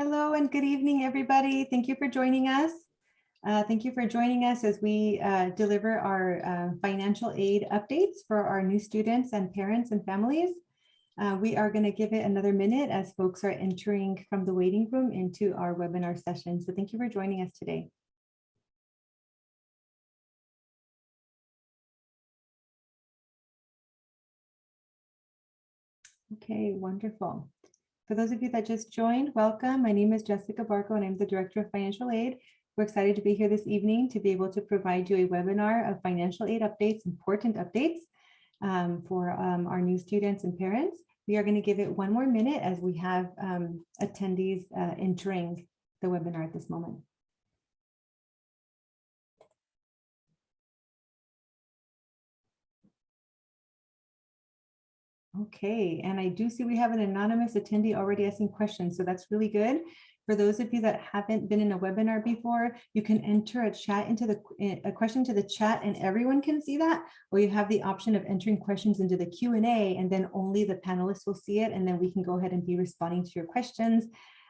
Hello and good evening, everybody. Thank you for joining us. Thank you for joining us as we deliver our financial aid updates for our new students and parents and families. We are going to give it another minute as folks are entering from the waiting room into our webinar session. So thank you for joining us today. Okay, wonderful. For those of you that just joined, welcome. My name is Jessica Barco and I'm the Director of Financial Aid. We're excited to be here this evening to be able to provide you a webinar of financial aid updates, important updates for our new students and parents. We are going to give it one more minute as we have attendees entering the webinar at this moment. Okay, and I do see we have an anonymous attendee already asking questions, so that's really good. For those of you that haven't been in a webinar before, you can enter a question to the chat and everyone can see that, or you have the option of entering questions into the Q&A and then only the panelists will see it, and then we can go ahead and be responding to your questions.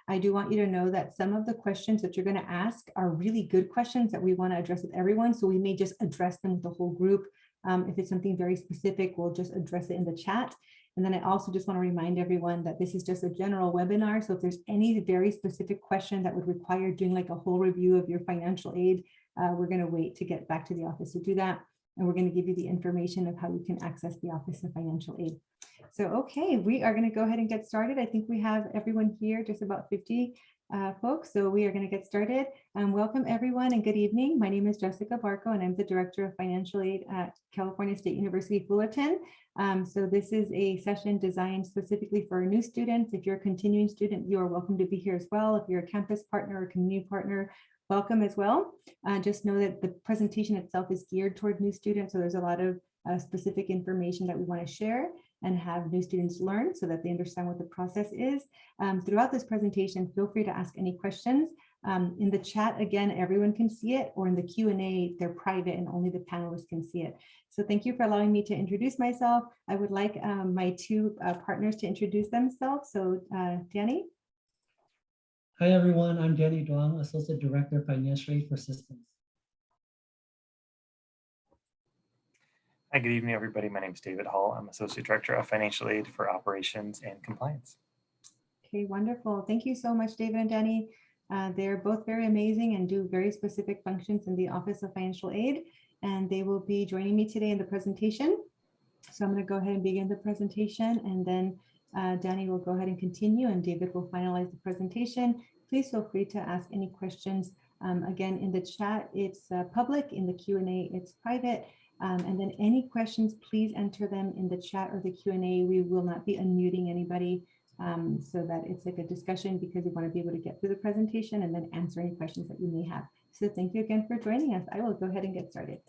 I do want you to know that some of the questions that you're going to ask are really good questions that we want to address with everyone, so we may just address them with the whole group. If it's something very specific, we'll just address it in the chat. And then I also just want to remind everyone that this is just a general webinar. So if there's any very specific question that would require doing like a whole review of your financial aid, we're going to wait to get back to the office to do that. And we're going to give you the information of how you can access the Office of Financial Aid. So, okay, we are going to go ahead and get started. I think we have everyone here, just about 50 folks. So we are going to get started. Welcome everyone and good evening. My name is Jessica Barco and I'm the Director of Financial Aid at California State University, Fullerton. So this is a session designed specifically for new students. If you're a continuing student, you are welcome to be here as well. If you're a campus partner or community partner, welcome as well. Just know that the presentation itself is geared toward new students. So there's a lot of specific information that we want to share and have new students learn so that they understand what the process is. Throughout this presentation, feel free to ask any questions. In the chat, again, everyone can see it, or in the Q&A, they're private and only the panelists can see it. So thank you for allowing me to introduce myself. I would like my two partners to introduce themselves. So Danny. Hi everyone, I'm Danny Duong, Associate Director of Financial Aid for Systems. Hi, good evening, everybody. My name is David Hall. I'm Associate Director of Financial Aid for Operations and Compliance. Okay, wonderful. Thank you so much, David and Danny. They're both very amazing and do very specific functions in the Office of Financial Aid, and they will be joining me today in the presentation. So I'm going to go ahead and begin the presentation, and then Danny will go ahead and continue, and David will finalize the presentation. Please feel free to ask any questions. Again, in the chat, it's public. In the Q&A, it's private. And then any questions, please enter them in the chat or the Q&A. We will not be unmuting anybody so that it's like a discussion, because we want to be able to get through the presentation and then answer any questions that you may have. So thank you again for joining us. I will go ahead and get started.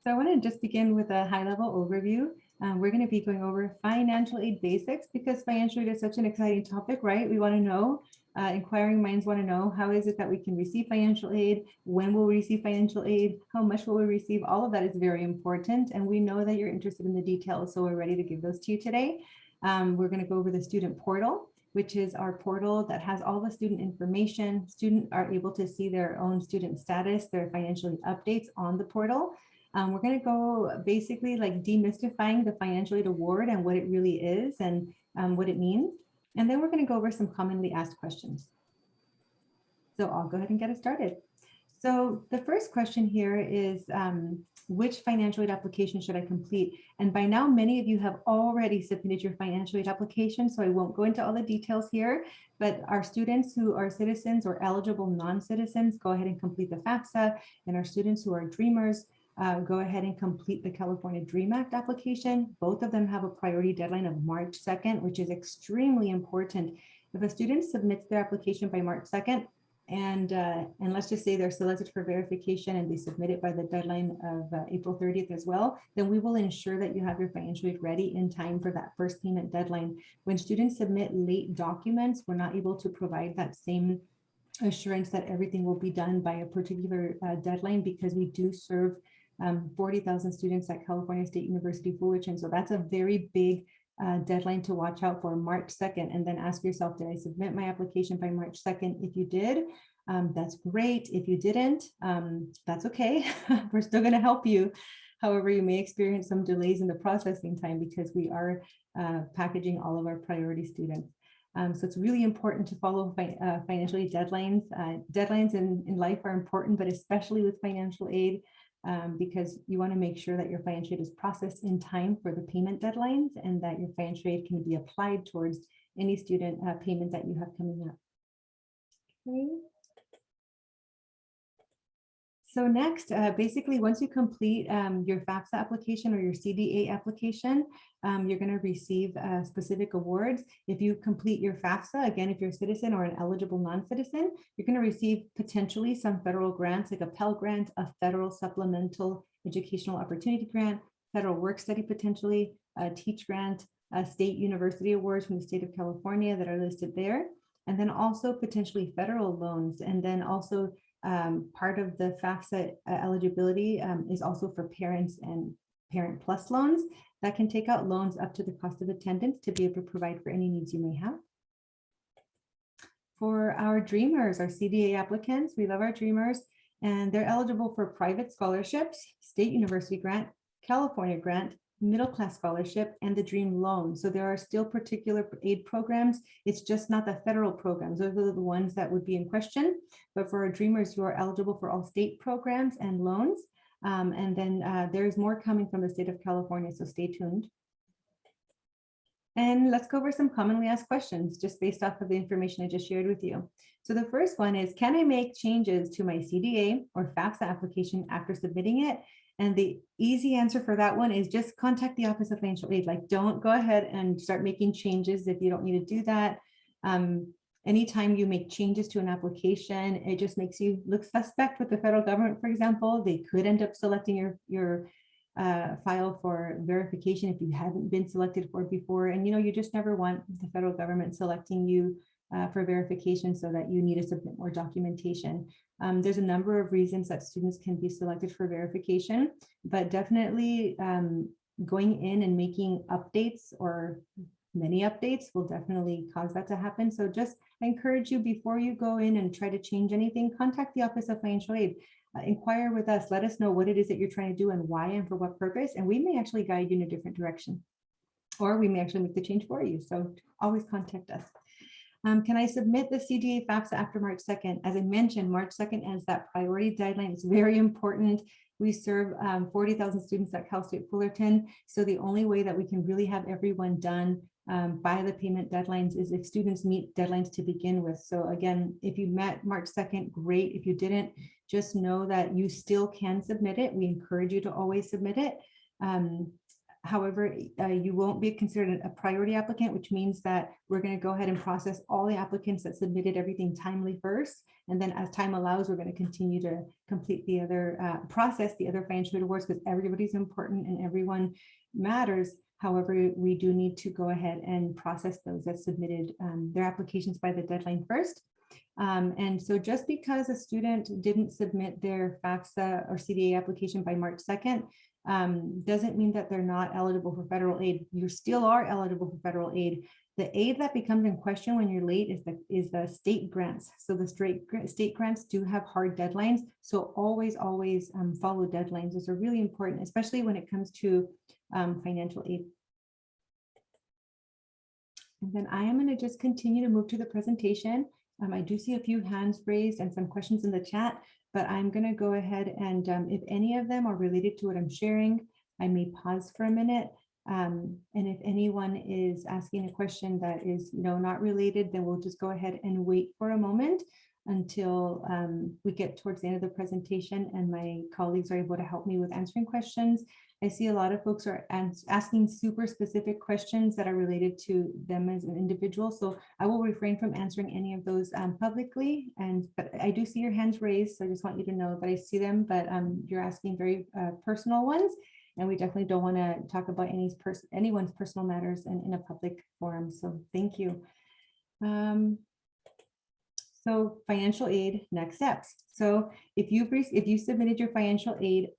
So I want to just begin with a high-level overview. We're going to be going over financial aid basics because financial aid is such an exciting topic, right? We want to know, inquiring minds want to know, how is it that we can receive financial aid? When will we receive financial aid? How much will we receive? All of that is very important. And we know that you're interested in the details, so we're ready to give those to you today. We're going to go over the student portal, which is our portal that has all the student information. Students are able to see their own student status, their financial aid updates on the portal. We're going to go basically like demystifying the financial aid award and what it really is and what it means. And then we're going to go over some commonly asked questions. So I'll go ahead and get it started. So the first question here is, which financial aid application should I complete? And by now, many of you have already submitted your financial aid application, so I won't go into all the details here, but our students who are citizens or eligible non-citizens, go ahead and complete the FAFSA, and our students who are dreamers, go ahead and complete the California DREAM Act application. Both of them have a priority deadline of March 2nd, which is extremely important. If a student submits their application by March 2nd, and let's just say they're selected for verification and they submit it by the deadline of April 30th as well, then we will ensure that you have your financial aid ready in time for that first payment deadline. When students submit late documents, we're not able to provide that same assurance that everything will be done by a particular deadline, because we do serve 40,000 students at California State University, Fullerton. So that's a very big deadline to watch out for, March 2nd, and then ask yourself, did I submit my application by March 2nd? If you did, that's great. If you didn't, that's okay. We're still going to help you. However, you may experience some delays in the processing time because we are packaging all of our priority students. So it's really important to follow financial aid deadlines. Deadlines in life are important, but especially with financial aid, because you want to make sure that your financial aid is processed in time for the payment deadlines and that your financial aid can be applied towards any student payment that you have coming up. Okay. So next, basically, once you complete your FAFSA application or your CDA application, you're going to receive specific awards. If you complete your FAFSA, again, if you're a citizen or an eligible non-citizen, you're going to receive potentially some federal grants, like a Pell Grant, a federal supplemental educational opportunity grant, federal work study potentially, a Teach Grant, a state university awards from the state of California that are listed there, and then also potentially federal loans, and then also part of the FAFSA eligibility is also for parents and Parent Plus loans that can take out loans up to the cost of attendance to be able to provide for any needs you may have. For our Dreamers, our CDA applicants, we love our Dreamers, and they're eligible for private scholarships, state university grant, California grant, middle class scholarship, and the Dream Loan. So there are still particular aid programs. It's just not the federal programs. Those are the ones that would be in question. But for our Dreamers, you are eligible for all state programs and loans. And then there's more coming from the state of California, so stay tuned. And let's go over some commonly asked questions just based off of the information I just shared with you. So the first one is, can I make changes to my CDA or FAFSA application after submitting it? And the easy answer for that one is just contact the Office of Financial Aid. Like, don't go ahead and start making changes if you don't need to do that. Anytime you make changes to an application, it just makes you look suspect with the federal government, for example. They could end up selecting your file for verification if you haven't been selected for it before. And you just never want the federal government selecting you for verification so that you need to submit more documentation. There's a number of reasons that students can be selected for verification, but definitely going in and making updates or many updates will definitely cause that to happen. So just I encourage you, before you go in and try to change anything, contact the Office of Financial Aid. Inquire with us, let us know what it is that you're trying to do and why and for what purpose, and we may actually guide you in a different direction, or we may actually make the change for you. So always contact us. Can I submit the CDA FAFSA after March 2nd? As I mentioned, March 2nd is that priority deadline. It's very important. We serve 40,000 students at Cal State Fullerton. So the only way that we can really have everyone done by the payment deadlines is if students meet deadlines to begin with. So again, if you met March 2nd, great. If you didn't, just know that you still can submit it. We encourage you to always submit it. However, you won't be considered a priority applicant, which means that we're going to go ahead and process all the applicants that submitted everything timely first. And then as time allows, we're going to continue to complete the other, process the other financial aid awards, because everybody's important and everyone matters. However, we do need to go ahead and process those that submitted their applications by the deadline first. And so just because a student didn't submit their FAFSA or CDA application by March 2nd, doesn't mean that they're not eligible for federal aid. You still are eligible for federal aid. The aid that becomes in question when you're late is the state grants. So the state grants do have hard deadlines. So always follow deadlines. Those are really important, especially when it comes to financial aid. And then I am going to just continue to move to the presentation. I do see a few hands raised and some questions in the chat, but I'm going to go ahead and if any of them are related to what I'm sharing, I may pause for a minute. And if anyone is asking a question that is not related, then we'll just go ahead and wait for a moment until we get towards the end of the presentation and my colleagues are able to help me with answering questions. I see a lot of folks are asking super specific questions that are related to them as an individual. So I will refrain from answering any of those publicly. But I do see your hands raised. So I just want you to know that I see them, but you're asking very personal ones. And we definitely don't want to talk about anyone's personal matters in a public forum. So thank you. So financial aid, next steps. So if you submitted your financial aid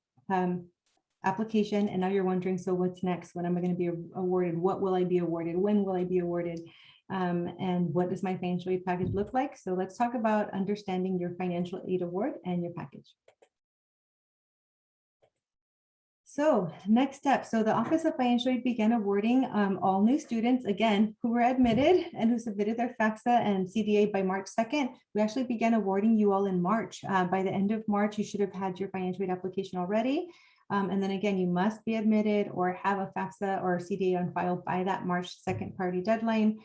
application, and now you're wondering, so what's next? When am I going to be awarded? What will I be awarded? When will I be awarded? And what does my financial aid package look like? So let's talk about understanding your financial aid award and your package. So next step, so the Office of Financial Aid began awarding all new students, again, who were admitted and who submitted their FAFSA and CDA by March 2nd. We actually began awarding you all in March. By the end of March, you should have had your financial aid application already. And then again, you must be admitted or have a FAFSA or CDA on file by that March 2nd party deadline.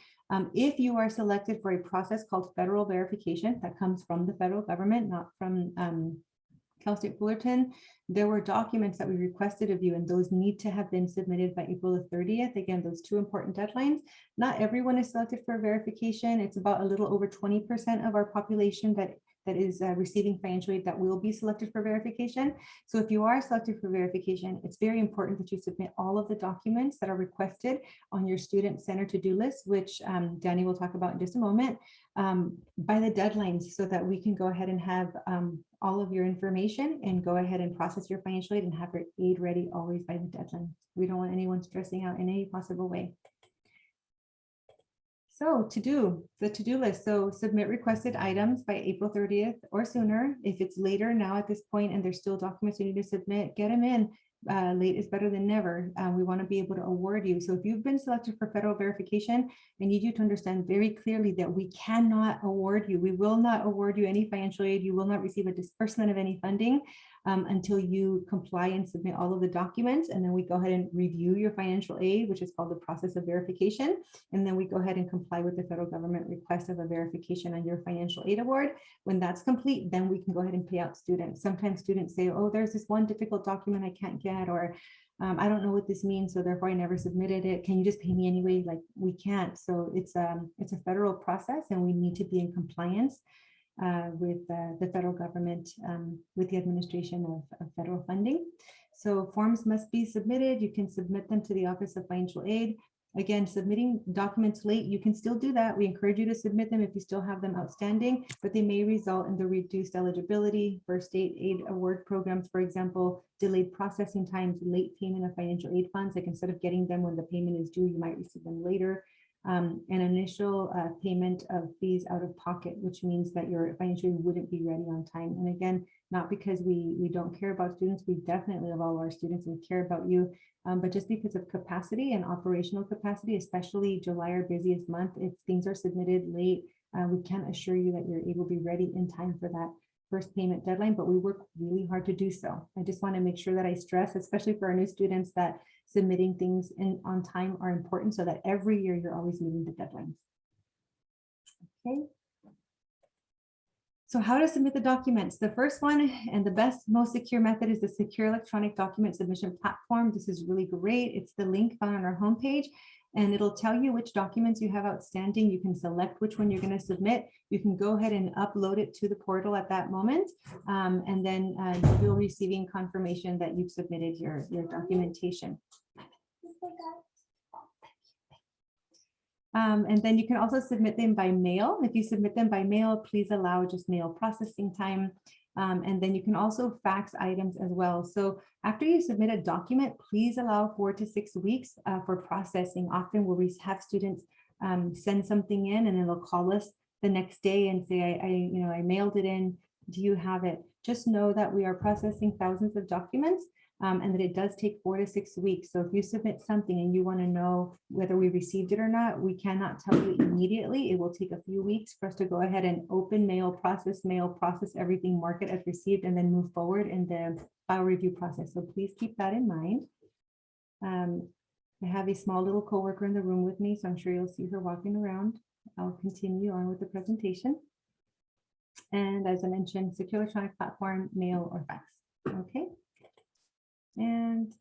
If you are selected for a process called federal verification, that comes from the federal government, not from Cal State Fullerton, there were documents that we requested of you, and those need to have been submitted by April the 30th. Again, those two important deadlines. Not everyone is selected for verification. It's about a little over 20% of our population that is receiving financial aid that will be selected for verification. So if you are selected for verification, it's very important that you submit all of the documents that are requested on your student center to-do list, which Danny will talk about in just a moment, by the deadlines, so that we can go ahead and have all of your information and go ahead and process your financial aid and have your aid ready always by the deadline. We don't want anyone stressing out in any possible way. So the to-do list. So submit requested items by April 30th or sooner. If it's later now at this point and there's still documents you need to submit, get them in. Late is better than never. We want to be able to award you. So if you've been selected for federal verification, I need you to understand very clearly that we cannot award you. We will not award you any financial aid. You will not receive a disbursement of any funding until you comply and submit all of the documents. And then we go ahead and review your financial aid, which is called the process of verification. And then we go ahead and comply with the federal government request of a verification on your financial aid award. When that's complete, then we can go ahead and pay out students. Sometimes students say, oh, there's this one difficult document I can't get, or I don't know what this means, so therefore I never submitted it. Can you just pay me anyway? Like, we can't. So it's a federal process, and we need to be in compliance with the federal government, with the administration of federal funding. So forms must be submitted. You can submit them to the Office of Financial Aid. Again, submitting documents late, you can still do that. We encourage you to submit them if you still have them outstanding, but they may result in the reduced eligibility for state aid award programs. For example, delayed processing times, late payment of financial aid funds. Like, instead of getting them when the payment is due, you might receive them later. An initial payment of fees out of pocket, which means that your financial aid wouldn't be ready on time. And again, not because we don't care about students, we definitely love all our students and we care about you, but just because of capacity and operational capacity, especially July, our busiest month, if things are submitted late, we can't assure you that you're able to be ready in time for that first payment deadline, but we work really hard to do so. I just want to make sure that I stress, especially for our new students, that submitting things on time are important, so that every year you're always meeting the deadlines. Okay. So how to submit the documents? The first one and the best, most secure method is the secure electronic document submission platform. This is really great. It's the link found on our homepage, and it'll tell you which documents you have outstanding. You can select which one you're going to submit. You can go ahead and upload it to the portal at that moment, and then you'll be receiving confirmation that you've submitted your documentation. And then you can also submit them by mail. If you submit them by mail, please allow just mail processing time. And then you can also fax items as well. So after you submit a document, please allow 4 to 6 weeks for processing. Often we'll have students send something in, and then they'll call us the next day and say, I mailed it in. Do you have it? Just know that we are processing thousands of documents, and that it does take 4 to 6 weeks. So if you submit something and you want to know whether we received it or not, we cannot tell you immediately. It will take a few weeks for us to go ahead and open mail, process everything, mark it as received, and then move forward in the file review process. So please keep that in mind. I have a small little coworker in the room with me, so I'm sure you'll see her walking around. I'll continue on with the presentation. And as I mentioned, secure electronic platform, mail, or fax. Okay. And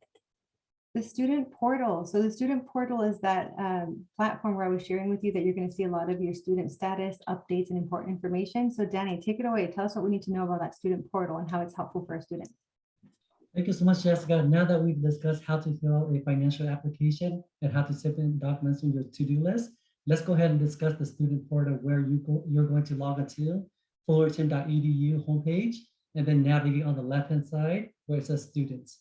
the student portal. So the student portal is that platform where I was sharing with you that you're going to see a lot of your student status, updates, and important information. So Danny, take it away. Tell us what we need to know about that student portal and how it's helpful for our students. Thank you so much, Jessica. Now that we've discussed how to fill out a financial application and how to submit documents in your to-do list, let's go ahead and discuss the student portal, where you're going to log into fullerton.edu homepage, and then navigate on the left-hand side where it says students.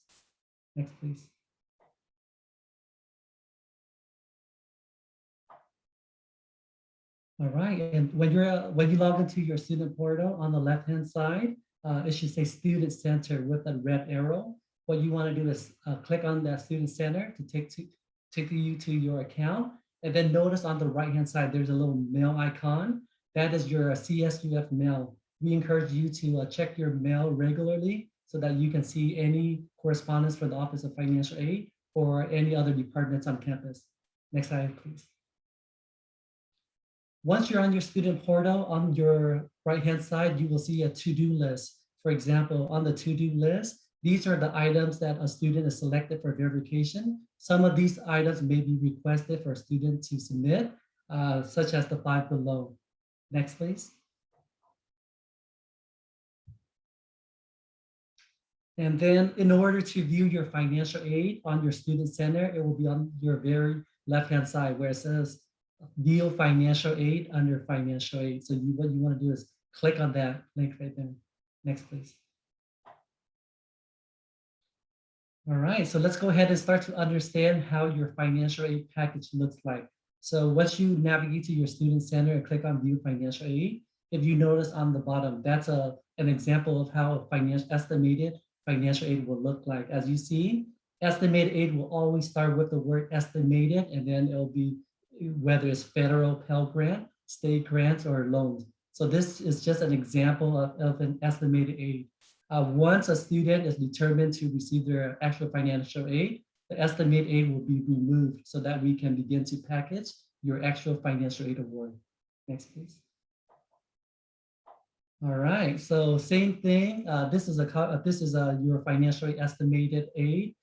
Next, please. All right, and when you log into your student portal on the left-hand side, it should say Student Center with a red arrow. What you want to do is click on that Student Center to take you to your account, and then notice on the right-hand side there's a little mail icon. That is your CSUF mail. We encourage you to check your mail regularly so that you can see any correspondence for the Office of Financial Aid or any other departments on campus. Next slide, please. Once you're on your student portal, on your right-hand side, you will see a to-do list. For example, on the to-do list, these are the items that a student is selected for verification. Some of these items may be requested for a student to submit, such as the 5 below. Next, please. And then in order to view your financial aid on your student center, it will be on your very left-hand side where it says view financial aid under financial aid. So what you want to do is click on that link right there. Next, please. All right, so let's go ahead and start to understand how your financial aid package looks like. So once you navigate to your student center and click on view financial aid, if you notice on the bottom, that's an example of how estimated financial aid will look like. As you see, estimated aid will always start with the word estimated, and then it'll be whether it's federal Pell Grant, state grants, or loans. So this is just an example of an estimated aid. Once a student is determined to receive their actual financial aid, the estimated aid will be removed so that we can begin to package your actual financial aid award. Next, please. All right, so same thing. This is your financial aid estimated aid.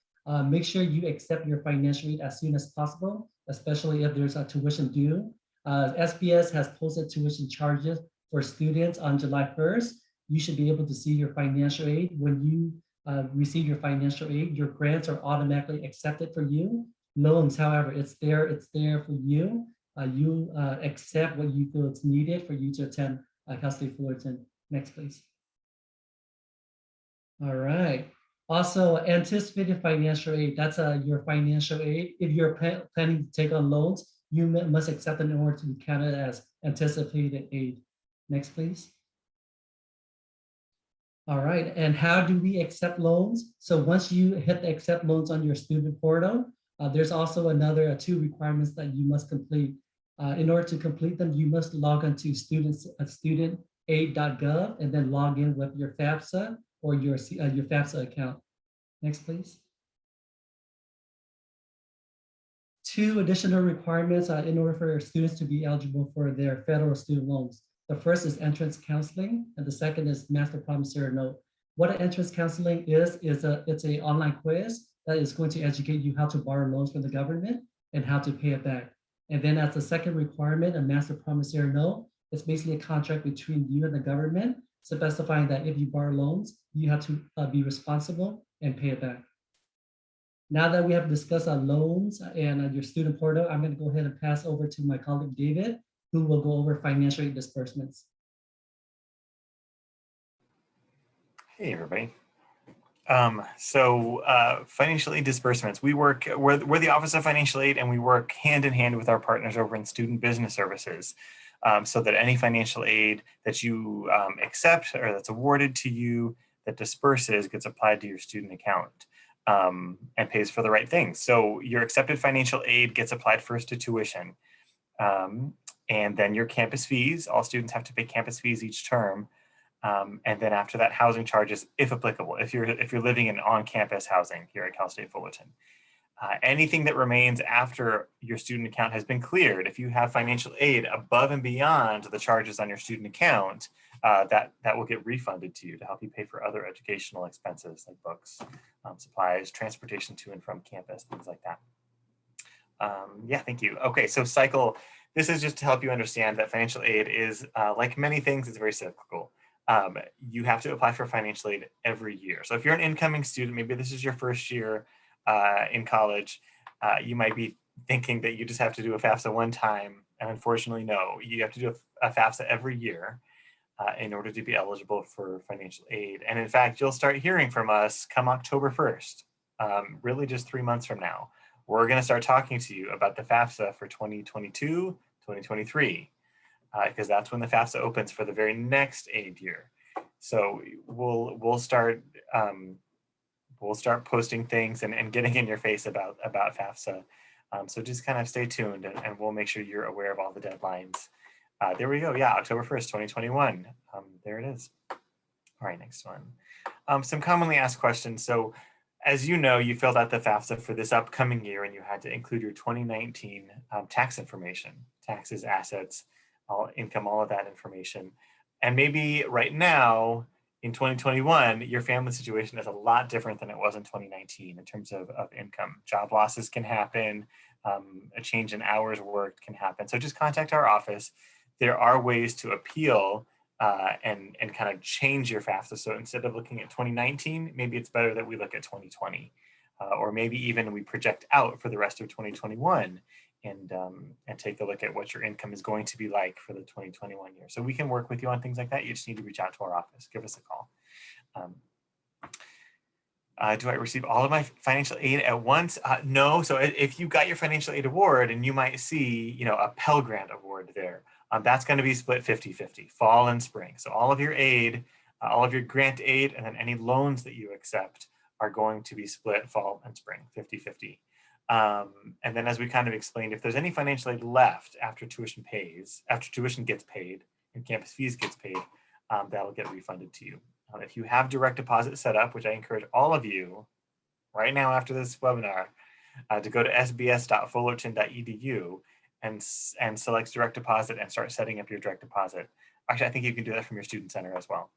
Make sure you accept your financial aid as soon as possible, especially if there's a tuition due. SPS has posted tuition charges for students on July 1st. You should be able to see your financial aid. When you receive your financial aid, your grants are automatically accepted for you. Loans, however, it's there for you. You accept what you feel is needed for you to attend Cal State Fullerton. Next, please. All right. Also, anticipated financial aid, that's your financial aid. If you're planning to take on loans, you must accept it in order to be counted as anticipated aid. Next, please. All right, and how do we accept loans? So once you hit the accept loans on your student portal, there's also another 2 requirements that you must complete. In order to complete them, you must log on to studentaid.gov and then log in with your FAFSA or your FAFSA account. Next, please. 2 additional requirements in order for students to be eligible for their federal student loans. The first is entrance counseling, and the second is master promissory note. What an entrance counseling is it's an online quiz that is going to educate you how to borrow loans from the government and how to pay it back. And then as the second requirement, a master promissory note, it's basically a contract between you and the government, specifying that if you borrow loans, you have to be responsible and pay it back. Now that we have discussed our loans and your student portal, I'm going to go ahead and pass over to my colleague, David, who will go over financial aid disbursements. Hey, everybody. Financial aid disbursements. We're the Office of Financial Aid, and we work hand in hand with our partners over in Student Business Services, so that any financial aid that you accept or that's awarded to you that disperses gets applied to your student account and pays for the right things. So your accepted financial aid gets applied first to tuition. And then your campus fees, all students have to pay campus fees each term. And then after that, housing charges, if applicable, if you're living in on-campus housing here at Cal State Fullerton. Anything that remains after your student account has been cleared, if you have financial aid above and beyond the charges on your student account, that will get refunded to you to help you pay for other educational expenses like books, supplies, transportation to and from campus, things like that. Yeah, thank you. Okay, so cycle. This is just to help you understand that financial aid is, like many things, it's very cyclical. You have to apply for financial aid every year. So if you're an incoming student, maybe this is your first year in college, you might be thinking that you just have to do a FAFSA one time. And unfortunately, no, you have to do a FAFSA every year in order to be eligible for financial aid. And in fact, you'll start hearing from us come October 1st really just 3 months from now, we're going to start talking to you about the FAFSA for 2022, 2023, because that's when the FAFSA opens for the very next aid year. So we'll start posting things and getting in your face about FAFSA. So just kind of stay tuned, and we'll make sure you're aware of all the deadlines. There we go. Yeah, October 1st, 2021. There it is. All right, next one. Some commonly asked questions. So as you know, you filled out the FAFSA for this upcoming year, and you had to include your 2019 tax information, taxes, assets, all income, all of that information. And maybe right now in 2021, your family situation is a lot different than it was in 2019 in terms of income. Job losses can happen, a change in hours worked can happen. So just contact our office. There are ways to appeal and kind of change your FAFSA. So instead of looking at 2019, maybe it's better that we look at 2020, or maybe even we project out for the rest of 2021 and take a look at what your income is going to be like for the 2021 year. So we can work with you on things like that. You just need to reach out to our office, give us a call. Do I receive all of my financial aid at once? No. So if you got your financial aid award, and you might see, a Pell Grant award there, that's going to be split 50-50, fall and spring. So all of your aid, all of your grant aid, and then any loans that you accept are going to be split fall and spring, 50-50. And then as we kind of explained, if there's any financial aid left after tuition gets paid and campus fees gets paid, that'll get refunded to you. If you have direct deposit set up, which I encourage all of you right now after this webinar, to go to sbs.fullerton.edu and select direct deposit and start setting up your direct deposit. Actually, I think you can do that from your student center as well.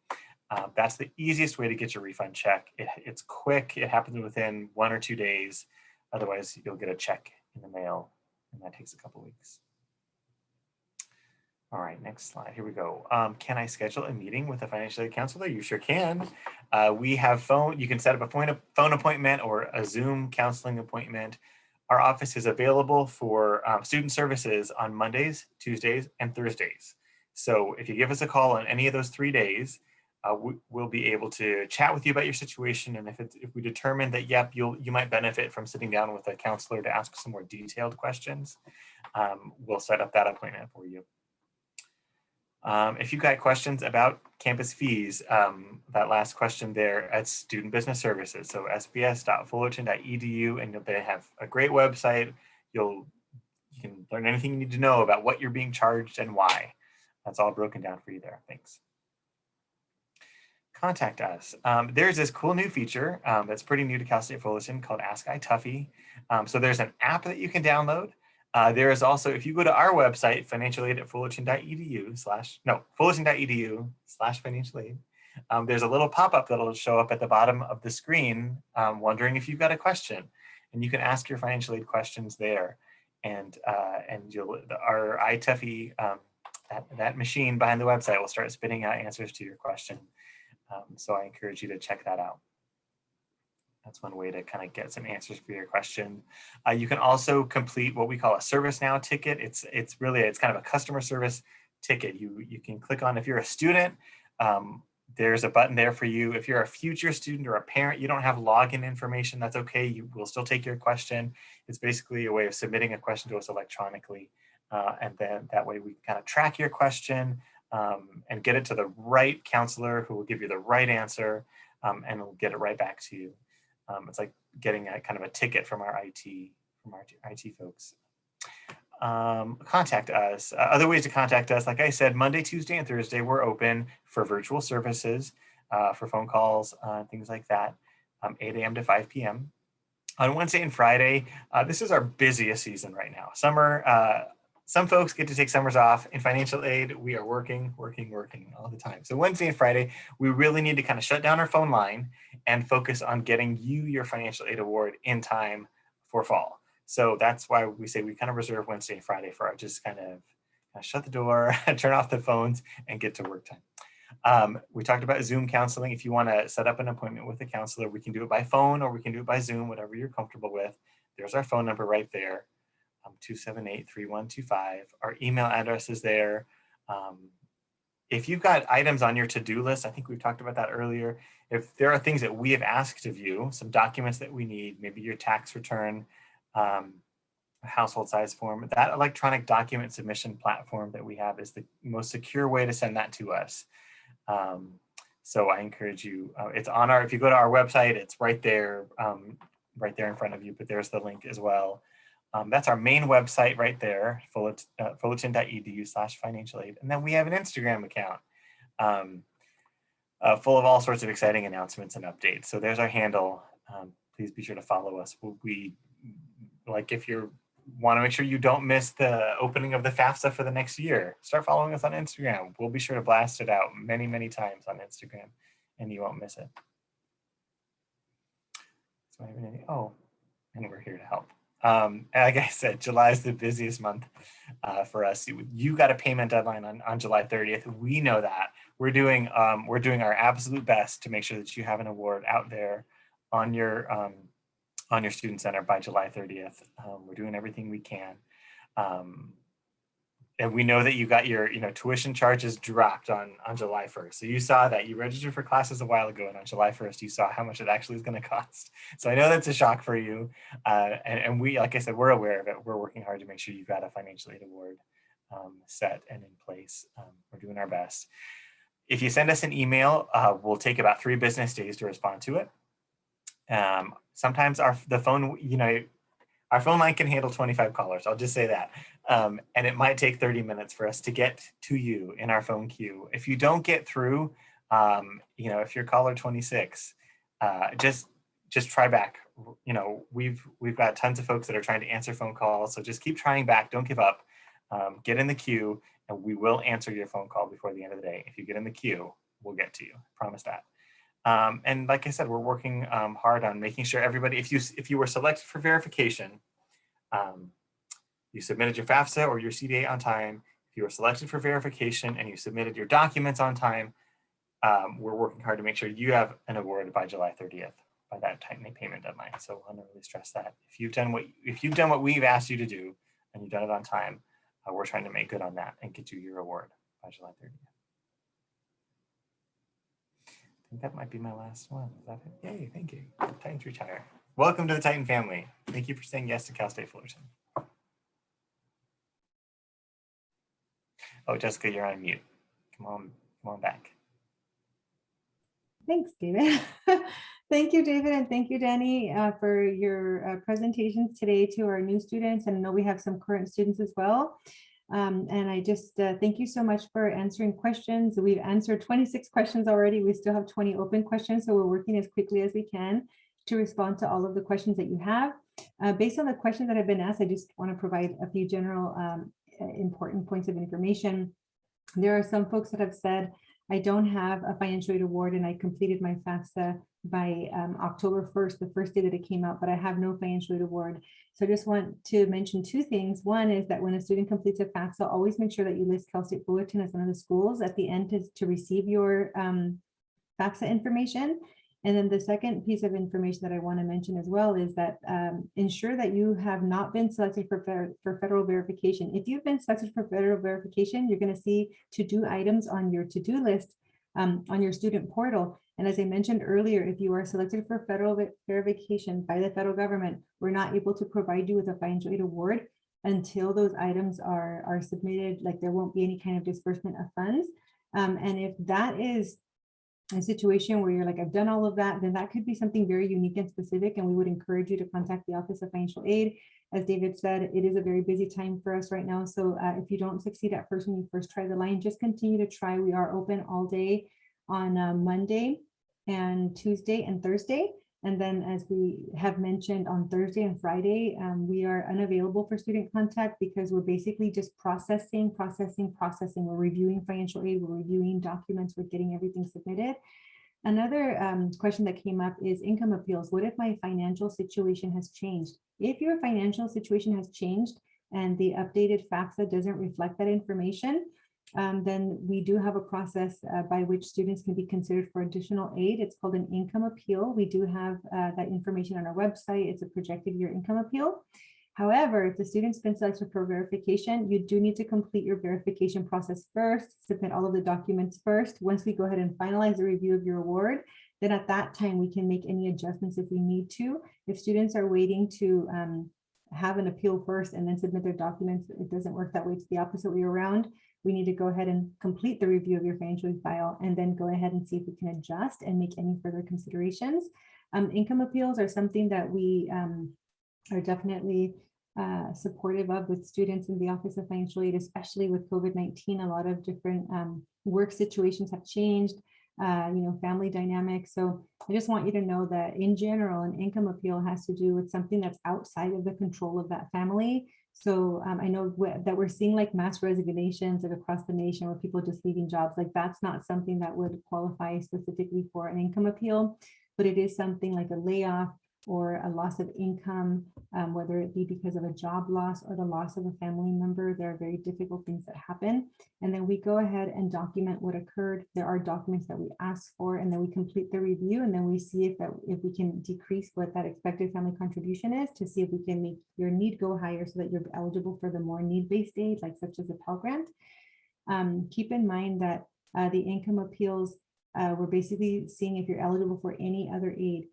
That's the easiest way to get your refund check. It's quick. It happens within 1 or 2 days. Otherwise, you'll get a check in the mail, and that takes a couple weeks. All right, next slide. Here we go. Can I schedule a meeting with a financial aid counselor? You sure can. We have phone. You can set up a phone appointment or a Zoom counseling appointment. Our office is available for student services on Mondays, Tuesdays, and Thursdays. So if you give us a call on any of those 3 days, we'll be able to chat with you about your situation. And if we determine that, yep, you might benefit from sitting down with a counselor to ask some more detailed questions, we'll set up that appointment for you. If you've got questions about campus fees, that last question there at Student Business Services, so sbs.fullerton.edu, and they have a great website. You can learn anything you need to know about what you're being charged and why. That's all broken down for you there. Thanks. Contact us. There's this cool new feature that's pretty new to Cal State Fullerton called Ask iTuffy. So there's an app that you can download. There is also, if you go to our website, fullerton.edu/financial aid, there's a little pop-up that'll show up at the bottom of the screen, wondering if you've got a question, and you can ask your financial aid questions there. And our iTuffy, that machine behind the website will start spitting out answers to your question. So I encourage you to check that out. That's one way to kind of get some answers for your question. You can also complete what we call a ServiceNow ticket. It's kind of a customer service ticket. You can click on, if you're a student, there's a button there for you. If you're a future student or a parent, you don't have login information, that's okay. We'll still take your question. It's basically a way of submitting a question to us electronically. And then that way we can kind of track your question and get it to the right counselor who will give you the right answer, and will get it right back to you. It's like getting a kind of a ticket from our IT folks. Contact us. Other ways to contact us, like I said, Monday, Tuesday, and Thursday, we're open for virtual services, for phone calls, things like that, 8 a.m. to 5 p.m. On Wednesday and Friday, this is our busiest season right now. Summer, some folks get to take summers off. In financial aid, we are working all the time. So Wednesday and Friday, we really need to kind of shut down our phone line and focus on getting you your financial aid award in time for fall. So that's why we say we kind of reserve Wednesday and Friday for our just kind of shut the door, turn off the phones, and get to work time. We talked about Zoom counseling. If you want to set up an appointment with a counselor, we can do it by phone or we can do it by Zoom, whatever you're comfortable with. There's our phone number right there. 278-3125. Our email address is there. If you've got items on your to-do list, I think we've talked about that earlier. if there are things that we have asked of you, some documents that we need, maybe your tax return, household size form, that electronic document submission platform that we have is the most secure way to send that to us. So I encourage you, it's on if you go to our website, it's right there in front of you, but there's the link as well. That's our main website right there, fullerton.edu/financial aid. And then we have an Instagram account full of all sorts of exciting announcements and updates. So there's our handle. Please be sure to follow us. If you want to make sure you don't miss the opening of the FAFSA for the next year, start following us on Instagram. We'll be sure to blast it out many, many times on Instagram, and you won't miss it. So, and we're here to help. Like I said, July is the busiest month for us. You got a payment deadline on July 30th. We know that. We're doing our absolute best to make sure that you have an award out there on your student center by July 30th. We're doing everything we can. And we know that you got your tuition charges dropped on July 1st. So you saw that you registered for classes a while ago, and on July 1st, you saw how much it actually is going to cost. So I know that's a shock for you. And we, like I said, we're aware of it. We're working hard to make sure you've got a financial aid award set and in place. We're doing our best. If you send us an email, we'll take about 3 business days to respond to it. Sometimes our phone line can handle 25 callers. I'll just say that. And it might take 30 minutes for us to get to you in our phone queue. If you don't get through, if you're caller 26, just try back. We've got tons of folks that are trying to answer phone calls. So just keep trying back. Don't give up. Get in the queue, and we will answer your phone call before the end of the day. If you get in the queue, we'll get to you. Promise that. And like I said, we're working hard on making sure everybody, if you were selected for verification, you submitted your FAFSA or your CDA on time. If you were selected for verification and you submitted your documents on time, we're working hard to make sure you have an award by July 30th, by that payment deadline. So I want to really stress that if you've done what we've asked you to do and you've done it on time, we're trying to make good on that and get you your award by July 30th. I think that might be my last one. Is that it? Yay, thank you. Titans retire. Welcome to the Titan family. Thank you for saying yes to Cal State Fullerton. Oh, Jessica, you're on mute. Come on back. Thanks, David. Thank you, David, and thank you, Danny, for your presentations today to our new students. And I know we have some current students as well. And I just thank you so much for answering questions. We've answered 26 questions already. We still have 20 open questions, so we're working as quickly as we can to respond to all of the questions that you have. Based on the questions that have been asked, I just want to provide a few general important points of information. There are some folks that have said, I don't have a financial aid award and I completed my FAFSA by October 1st, the first day that it came out, but I have no financial aid award. So I just want to mention 2 things. One is that when a student completes a FAFSA, always make sure that you list Cal State Fullerton as one of the schools at the end to receive your FAFSA information. And then the second piece of information that I want to mention as well is that ensure that you have not been selected for federal verification. If you've been selected for federal verification, you're going to see to-do items on your to-do list on your student portal. And as I mentioned earlier, if you are selected for federal verification by the federal government, we're not able to provide you with a financial aid award until those items are submitted. Like there won't be any kind of disbursement of funds. And if that is a situation where you're like, I've done all of that, then that could be something very unique and specific. And we would encourage you to contact the Office of Financial Aid. As David said, it is a very busy time for us right now. So if you don't succeed at first when you first try the line, just continue to try. We are open all day on Monday and Tuesday and Thursday. And then as we have mentioned on Thursday and Friday, we are unavailable for student contact because we're basically just processing. We're reviewing financial aid, we're reviewing documents, we're getting everything submitted. Another question that came up is income appeals. What if my financial situation has changed? If your financial situation has changed and the updated FAFSA doesn't reflect that information, then we do have a process by which students can be considered for additional aid. It's called an income appeal. We do have that information on our website. It's a projected year income appeal. However, if the student's been selected for verification, you do need to complete your verification process first, submit all of the documents first. Once we go ahead and finalize the review of your award, then at that time we can make any adjustments if we need to. If students are waiting to have an appeal first and then submit their documents, it doesn't work that way. It's the opposite way around. We need to go ahead and complete the review of your financial aid file and then go ahead and see if we can adjust and make any further considerations. Income appeals are something that we are definitely supportive of with students in the Office of Financial Aid, especially with COVID-19. A lot of different work situations have changed, family dynamics. So I just want you to know that in general, an income appeal has to do with something that's outside of the control of that family. So I know that we're seeing like mass resignations across the nation where people just leaving jobs. Like that's not something that would qualify specifically for an income appeal, but it is something like a layoff or a loss of income, whether it be because of a job loss or the loss of a family member. There are very difficult things that happen. And then we go ahead and document what occurred. There are documents that we ask for, and then we complete the review, and then we see if we can decrease what that expected family contribution is to see if we can make your need go higher so that you're eligible for the more need-based aid, like such as a Pell Grant. Keep in mind that the income appeals, we're basically seeing if you're eligible for any other aid.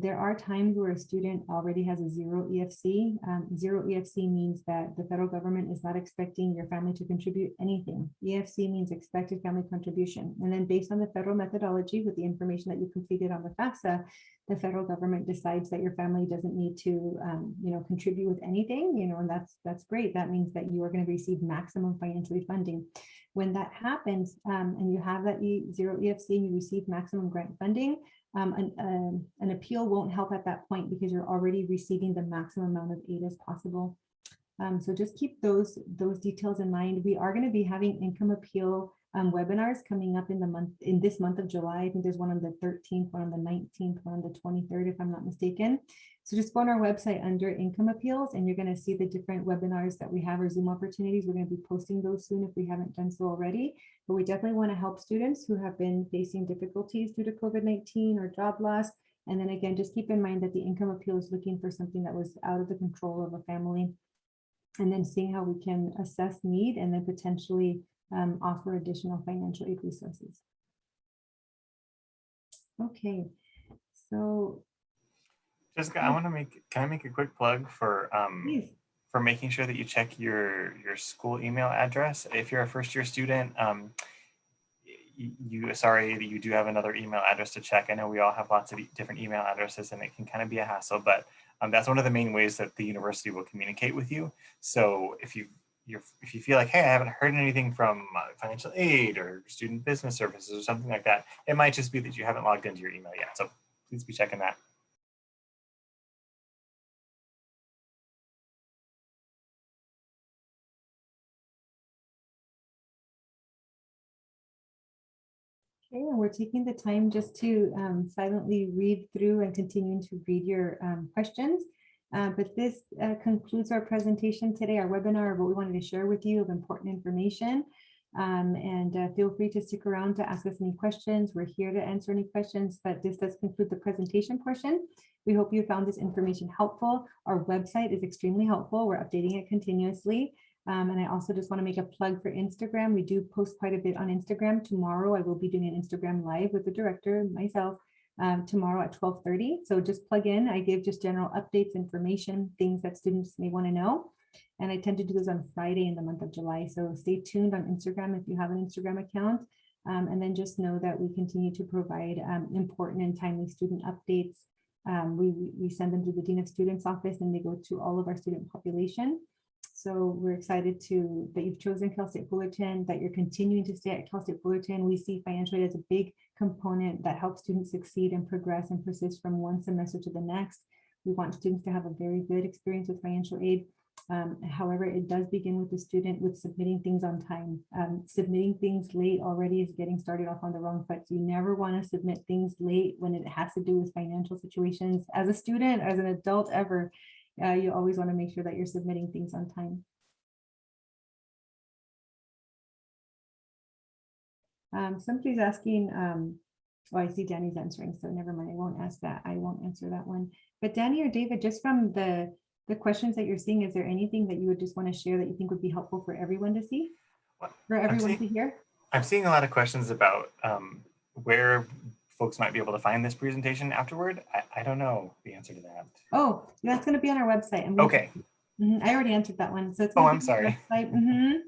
There are times where a student already has a zero EFC. Zero EFC means that the federal government is not expecting your family to contribute anything. EFC means expected family contribution. And then based on the federal methodology with the information that you completed on the FAFSA, the federal government decides that your family doesn't need to, contribute with anything, and that's great. That means that you are going to receive maximum financial aid funding. When that happens, and you have that zero EFC and you receive maximum grant funding, an appeal won't help at that point because you're already receiving the maximum amount of aid as possible. So just keep those details in mind. We are going to be having income appeal webinars coming up in this month of July. I think there's one on the 13th, one on the 19th, one on the 23rd, if I'm not mistaken. So just go on our website under income appeals, and you're going to see the different webinars that we have, or Zoom opportunities. We're going to be posting those soon if we haven't done so already. But we definitely want to help students who have been facing difficulties due to COVID-19 or job loss. And then again, just keep in mind that the income appeal is looking for something that was out of the control of a family, and then seeing how we can assess need and then potentially offer additional financial aid resources. Okay, so Jessica, can I make a quick plug for making sure that you check your school email address. If you're a first year student, sorry that you do have another email address to check. I know we all have lots of different email addresses and it can kind of be a hassle, but that's one of the main ways that the university will communicate with you. So if you feel like, hey, I haven't heard anything from financial aid or student business services or something like that, it might just be that you haven't logged into your email yet. So please be checking that. Okay, and we're taking the time just to silently read through and continuing to read your questions. But this concludes our presentation today, our webinar, of what we wanted to share with you of important information. And feel free to stick around to ask us any questions. We're here to answer any questions, but this does conclude the presentation portion. We hope you found this information helpful. Our website is extremely helpful. We're updating it continuously. And I also just want to make a plug for Instagram. We do post quite a bit on Instagram. Tomorrow, I will be doing an Instagram live with the director, myself, tomorrow at 12:30. So just plug in. I give just general updates, information, things that students may want to know. And I tend to do those on Friday in the month of July. So stay tuned on Instagram if you have an Instagram account. And then just know that we continue to provide important and timely student updates. We send them to the Dean of Students office and they go to all of our student population. So we're excited that you've chosen Cal State Fullerton, that you're continuing to stay at Cal State Fullerton. We see financial aid as a big component that helps students succeed and progress and persist from one semester to the next. We want students to have a very good experience with financial aid. However, it does begin with the student with submitting things on time. Submitting things late already is getting started off on the wrong foot. So you never want to submit things late when it has to do with financial situations. As a student, as an adult ever, you always want to make sure that you're submitting things on time. Somebody's asking, I see Danny's answering, so never mind. I won't ask that. I won't answer that one. But Danny or David, just from the questions that you're seeing, is there anything that you would just want to share that you think would be helpful for everyone to see, for everyone to hear? I'm seeing a lot of questions about where folks might be able to find this presentation afterward. I don't know the answer to that. Oh, that's going to be on our website. And Okay. I already answered that one. So it's Oh, gonna I'm be on our sorry. website.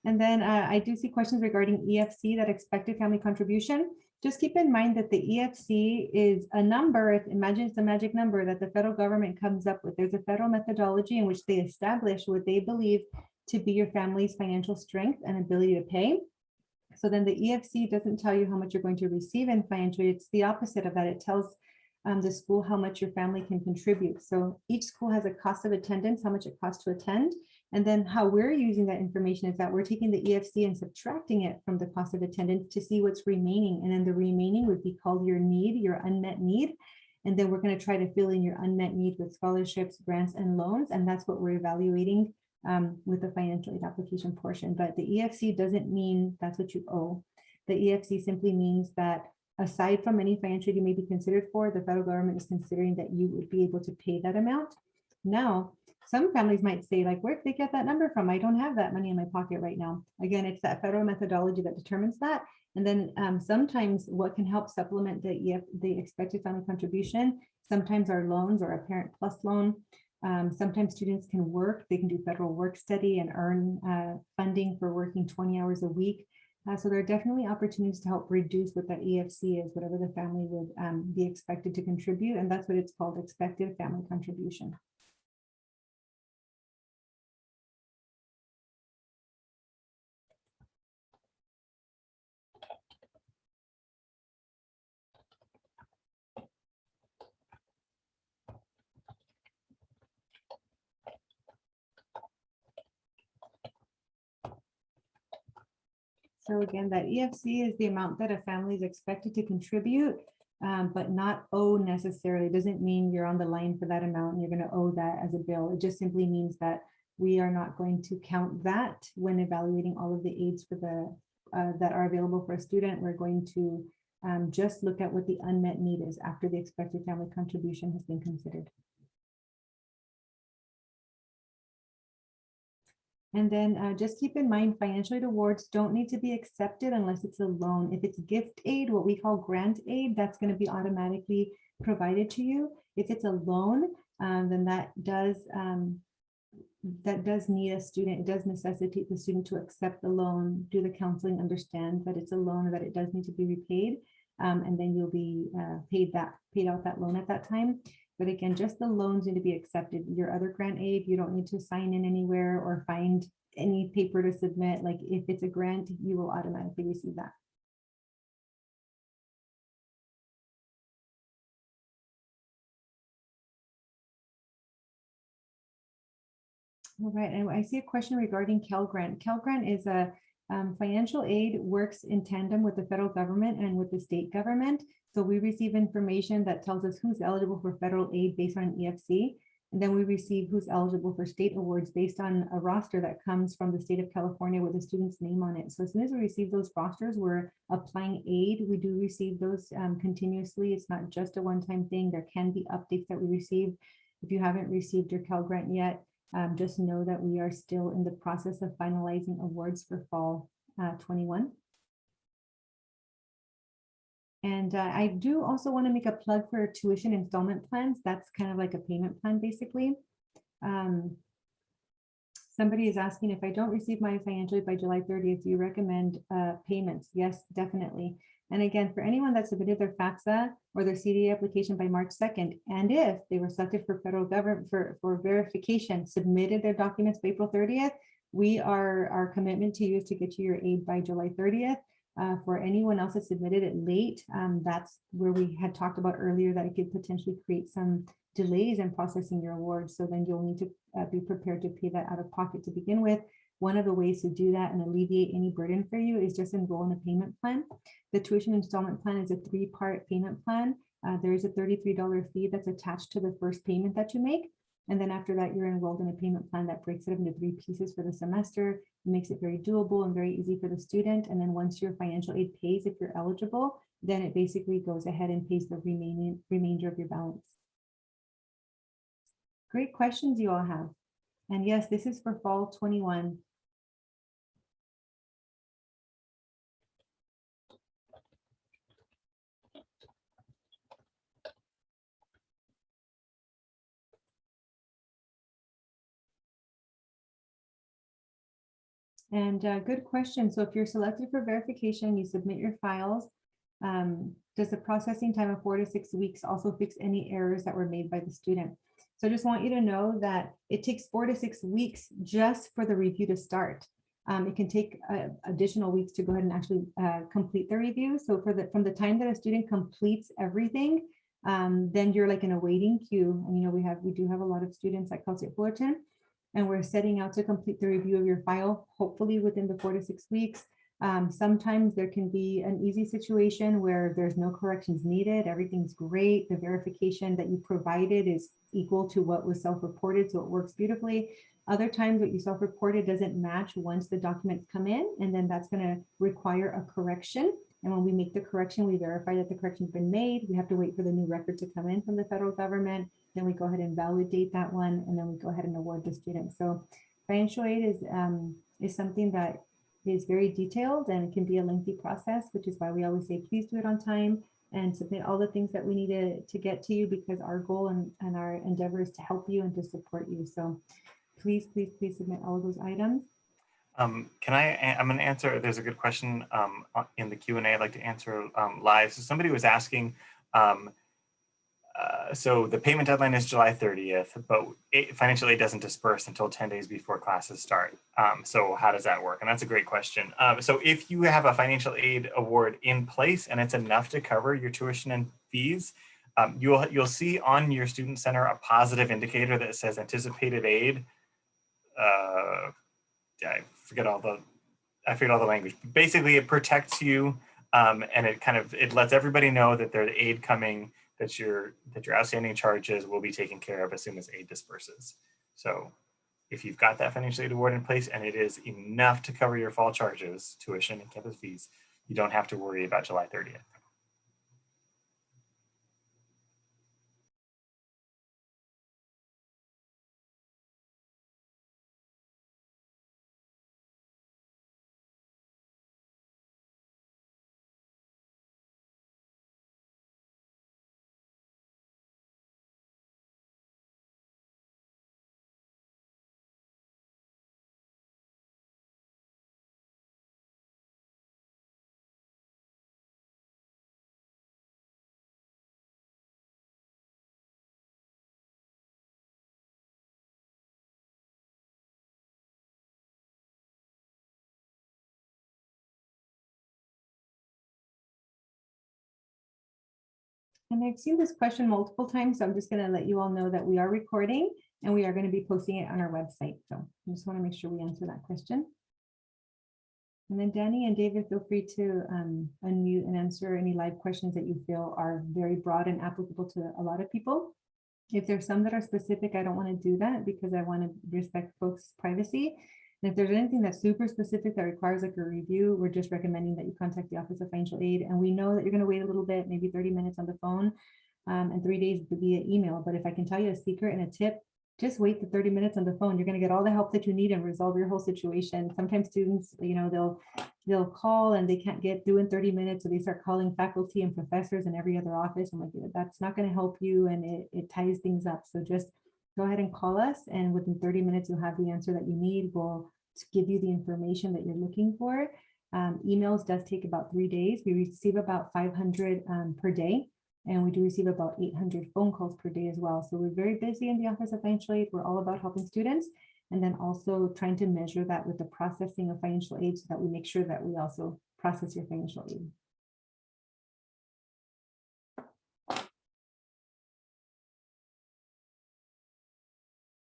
And then I do see questions regarding EFC, that expected family contribution. Just keep in mind that the EFC is a number. Imagine it's a magic number that the federal government comes up with. There's a federal methodology in which they establish what they believe to be your family's financial strength and ability to pay. So then the EFC doesn't tell you how much you're going to receive in financial aid. It's the opposite of that. It tells the school how much your family can contribute. So each school has a cost of attendance, how much it costs to attend. And then how we're using that information is that we're taking the EFC and subtracting it from the cost of attendance to see what's remaining. And then the remaining would be called your need, your unmet need. And then we're going to try to fill in your unmet need with scholarships, grants, and loans. And that's what we're evaluating with the financial aid application portion. But the EFC doesn't mean that's what you owe. The EFC simply means that aside from any financial aid you may be considered for, the federal government is considering that you would be able to pay that amount. Now, some families might say, like, where did they get that number from? I don't have that money in my pocket right now. Again, it's that federal methodology that determines that. And then sometimes what can help supplement the expected family contribution, sometimes are loans or a parent plus loan. Sometimes students can work, they can do federal work study and earn funding for working 20 hours a week. So there are definitely opportunities to help reduce what that EFC is, whatever the family would be expected to contribute. And that's what it's called, expected family contribution. So again, that EFC is the amount that a family is expected to contribute, but not owe necessarily. It doesn't mean you're on the line for that amount and you're going to owe that as a bill. It just simply means that we are not going to count that when evaluating all of the aids for the that are available for a student. We're going to just look at what the unmet need is after the expected family contribution has been considered. And then just keep in mind, financial aid awards don't need to be accepted unless it's a loan. If it's gift aid, what we call grant aid, that's going to be automatically provided to you. If it's a loan, then that does need a student. It does necessitate the student to accept the loan, do the counseling, understand that it's a loan, that it does need to be repaid, and then you'll be paid out that loan at that time. But again, just the loans need to be accepted. Your other grant aid, you don't need to sign in anywhere or find any paper to submit. Like if it's a grant, you will automatically receive that. All right, and I see a question regarding Cal Grant. Cal Grant is a financial aid, works in tandem with the federal government and with the state government. So we receive information that tells us who's eligible for federal aid based on EFC. And then we receive who's eligible for state awards based on a roster that comes from the state of California with the student's name on it. So as soon as we receive those rosters, we're applying aid. We do receive those continuously. It's not just a one-time thing. There can be updates that we receive. If you haven't received your Cal Grant yet, just know that we are still in the process of finalizing awards for fall 21. And I do also want to make a plug for tuition installment plans. That's kind of like a payment plan, basically. Somebody is asking, if I don't receive my financial aid by July 30th, do you recommend payments? Yes, definitely. And again, for anyone that submitted their FAFSA or their CDA application by March 2nd, and if they were selected for federal government for verification, submitted their documents by April 30th, our commitment to you is to get you your aid by July 30th. For anyone else that submitted it late, that's where we had talked about earlier that it could potentially create some delays in processing your award. So then you'll need to be prepared to pay that out of pocket to begin with. One of the ways to do that and alleviate any burden for you is just enroll in a payment plan. The tuition installment plan is a 3-part payment plan. There is a $33 fee that's attached to the first payment that you make. And then after that, you're enrolled in a payment plan that breaks it up into 3 pieces for the semester. It makes it very doable and very easy for the student. And then once your financial aid pays, if you're eligible, then it basically goes ahead and pays the remainder of your balance. Great questions you all have. And yes, this is for fall 21. And good question. So if you're selected for verification, you submit your files. Does the processing time of 4 to 6 weeks also fix any errors that were made by the student? So I just want you to know that it takes 4 to 6 weeks just for the review to start. It can take additional weeks to go ahead and actually complete the review. So from the time that a student completes everything, then you're like in a waiting queue. And we do have a lot of students at Cal State Fullerton, and we're setting out to complete the review of your file, hopefully within the 4 to 6 weeks. Sometimes there can be an easy situation where there's no corrections needed. Everything's great. The verification that you provided is equal to what was self-reported, so it works beautifully. Other times what you self-reported doesn't match once the documents come in, and then that's going to require a correction. And when we make the correction, we verify that the correction's been made. We have to wait for the new record to come in from the federal government. Then we go ahead and validate that one, and then we go ahead and award the student. So financial aid is something that is very detailed and it can be a lengthy process, which is why we always say, please do it on time and submit all the things that we need to get to you, because our goal and our endeavor is to help you and to support you. So please submit all of those items. I'm going to answer, there's a good question in the Q&A I'd like to answer live. So somebody was asking, so the payment deadline is July 30th, but financial aid doesn't disperse until 10 days before classes start. So how does that work? And that's a great question. So if you have a financial aid award in place and it's enough to cover your tuition and fees, you'll see on your student center a positive indicator that says anticipated aid. I forget all the language. Basically, it protects you, and it lets everybody know that there's aid coming, that your outstanding charges will be taken care of as soon as aid disperses. So if you've got that financial aid award in place and it is enough to cover your fall charges, tuition and campus fees, you don't have to worry about July 30th. And I've seen this question multiple times, so I'm just going to let you all know that we are recording and we are going to be posting it on our website. So I just want to make sure we answer that question. And then Danny and David, feel free to unmute and answer any live questions that you feel are very broad and applicable to a lot of people. If there's some that are specific, I don't want to do that because I want to respect folks' privacy. And if there's anything that's super specific that requires like a review, we're just recommending that you contact the Office of Financial Aid. And we know that you're going to wait a little bit, maybe 30 minutes on the phone and 3 days via email. But if I can tell you a secret and a tip, just wait the 30 minutes on the phone. You're going to get all the help that you need and resolve your whole situation. Sometimes students, they'll call and they can't get through in 30 minutes. So they start calling faculty and professors in every other office. I'm like, that's not going to help you, and it ties things up. So just go ahead and call us, and within 30 minutes, you'll have the answer that you need. We'll give you the information that you're looking for. Emails does take about 3 days. We receive about 500 per day. And we do receive about 800 phone calls per day as well. So we're very busy in the Office of Financial Aid. We're all about helping students, and then also trying to measure that with the processing of financial aid so that we make sure that we also process your financial aid.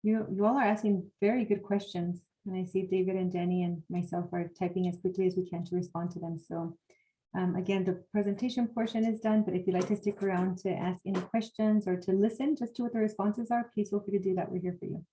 You all are asking very good questions. And I see David and Jenny and myself are typing as quickly as we can to respond to them. So again, the presentation portion is done, but if you'd like to stick around to ask any questions or to listen just to what the responses are, please feel free to do that. We're here for you.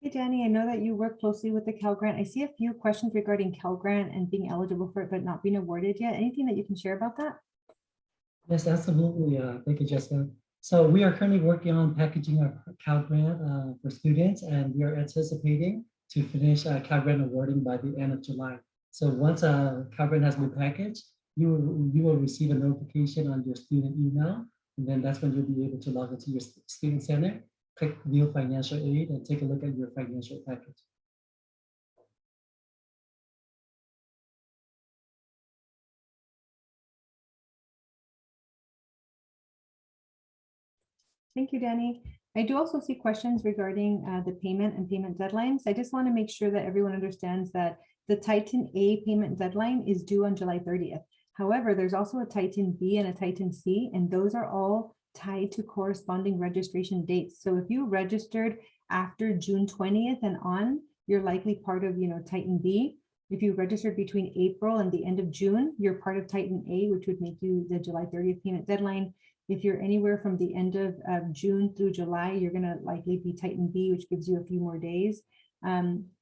Hey, Danny, I know that you work closely with the Cal Grant. I see a few questions regarding Cal Grant and being eligible for it, but not being awarded yet. Anything that you can share about that? Yes, absolutely. Thank you, Jessica. So we are currently working on packaging our Cal Grant for students, and we are anticipating to finish Cal Grant awarding by the end of July. So once Cal Grant has been packaged, you will receive a notification on your student email, and then that's when you'll be able to log into your student center, click View Financial Aid, and take a look at your financial package. Thank you, Danny. I do also see questions regarding the payment and payment deadlines. I just want to make sure that everyone understands that the Titan A payment deadline is due on July 30th. However, there's also a Titan B and a Titan C, and those are all tied to corresponding registration dates. So if you registered after June 20th and on, you're likely part of, Titan B. If you registered between April and the end of June, you're part of Titan A, which would make you the July 30th payment deadline. If you're anywhere from the end of June through July, you're going to likely be Titan B, which gives you a few more days.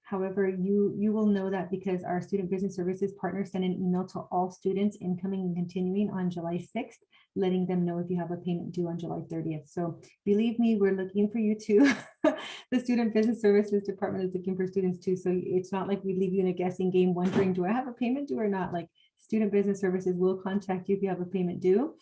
However, you will know that because our student business services partners send an email to all students incoming and continuing on July 6th, letting them know if you have a payment due on July 30th. So believe me, we're looking for you too. The student business services department is looking for students too. So it's not like we leave you in a guessing game wondering, do I have a payment due or not? Like student business services will contact you if you have a payment due.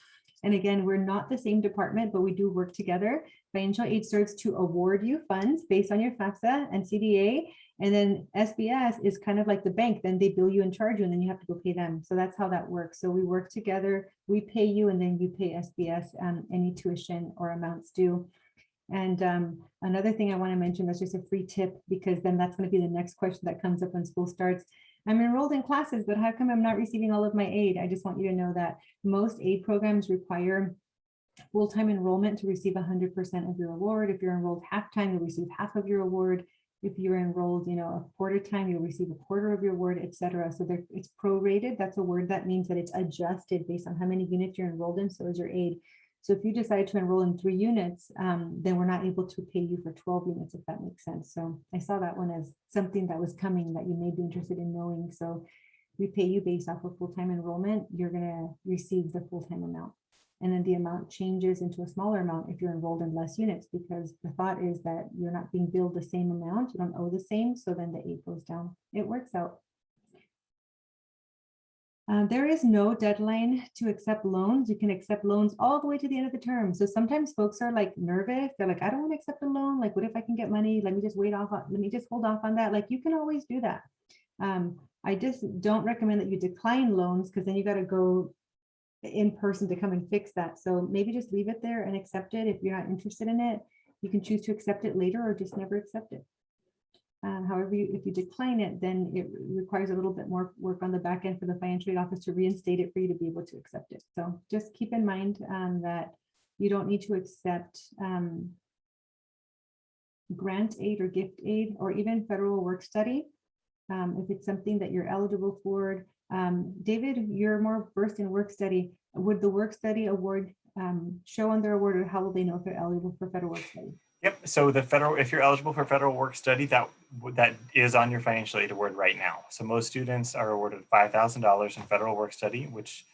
And again, we're not the same department, but we do work together. Financial aid serves to award you funds based on your FAFSA and CDA. And then SBS is kind of like the bank. Then they bill you and charge you, and then you have to go pay them. So that's how that works. So we work together, we pay you, and then you pay SBS any tuition or amounts due. And another thing I want to mention, that's just a free tip, because then that's going to be the next question that comes up when school starts. I'm enrolled in classes, but how come I'm not receiving all of my aid? I just want you to know that most aid programs require full-time enrollment to receive 100% of your award. If you're enrolled half-time, you'll receive half of your award. If you're enrolled, a quarter time, you'll receive a quarter of your award, etc. So it's prorated. That's a word that means that it's adjusted based on how many units you're enrolled in. So is your aid. So if you decide to enroll in 3 units, then we're not able to pay you for 12 units, if that makes sense. So I saw that one as something that was coming that you may be interested in knowing. So we pay you based off of full-time enrollment. You're going to receive the full-time amount. And then the amount changes into a smaller amount if you're enrolled in less units, because the thought is that you're not being billed the same amount. You don't owe the same. So then the aid goes down. It works out. There is no deadline to accept loans. You can accept loans all the way to the end of the term. So sometimes folks are like nervous. They're like, I don't want to accept a loan. Like, what if I can get money? Let me just let me just hold off on that. Like, you can always do that. I just don't recommend that you decline loans, because then you got to go in person to come and fix that. So maybe just leave it there and accept it. If you're not interested in it, you can choose to accept it later or just never accept it. However, if you decline it, then it requires a little bit more work on the back end for the financial aid office to reinstate it for you to be able to accept it. So just keep in mind that you don't need to accept grant aid or gift aid or even federal work study if it's something that you're eligible for. David, you're more versed in work study. Would the work study award show on their award, or how will they know if they're eligible for federal work study? Yep. So if you're eligible for federal work study, that is on your financial aid award right now. So most students are awarded $5,000 in federal work study, which